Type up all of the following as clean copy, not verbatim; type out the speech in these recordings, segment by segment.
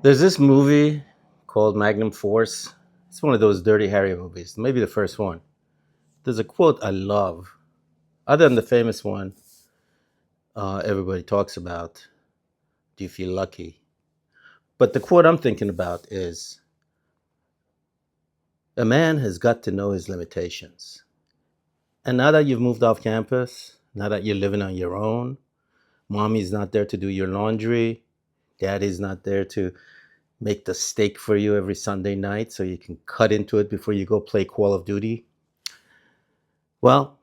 There's this movie called Magnum Force. It's one of those Dirty Harry movies, maybe the first one. There's a quote I love, other than the famous one everybody talks about. Do you feel lucky? But the quote I'm thinking about is a man has got to know his limitations. And now that you've moved off campus, now that you're living on your own, mommy's not there to do your laundry, daddy's not there to make the steak for you every Sunday night so you can cut into it before you go play Call of Duty. Well,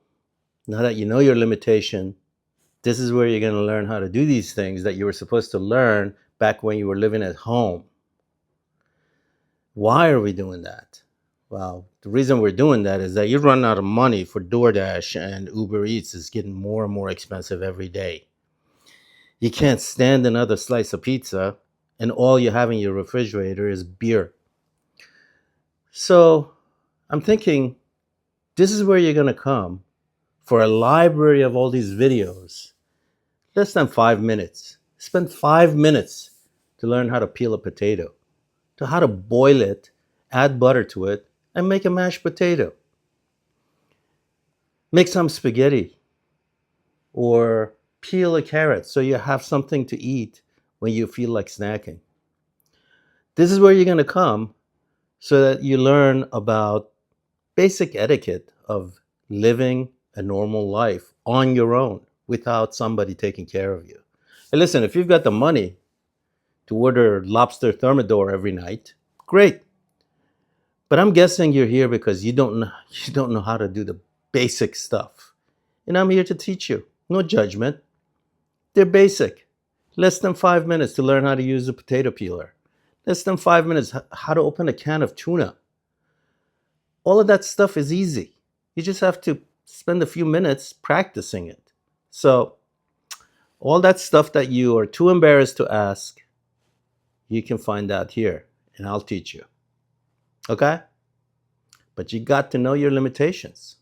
now that you know your limitation, this is where you're going to learn how to do these things that you were supposed to learn back when you were living at home. Why are we doing that? Well, the reason we're doing that is that you run out of money for DoorDash, and Uber Eats is getting more and more expensive every day. You can't stand another slice of pizza, and all you have in your refrigerator is beer. So I'm thinking this is where you're going to come for a library of all these videos. Less than 5 minutes. Spend 5 minutes to learn how to peel a potato, to how to boil it, add butter to it, and make a mashed potato. Make some spaghetti or peel a carrot so you have something to eat when you feel like snacking. This is where you're going to come so that you learn about basic etiquette of living a normal life on your own without somebody taking care of you. And listen, if you've got the money to order lobster thermidor every night, great. But I'm guessing you're here because you don't know how to do the basic stuff. And I'm here to teach you. No judgment. They're basic. Less than 5 minutes to learn how to use a potato peeler. Less than 5 minutes how to open a can of tuna. All of that stuff is easy. You just have to spend a few minutes practicing it. So, all that stuff that you are too embarrassed to ask, you can find out here, and I'll teach you. Okay? But you got to know your limitations.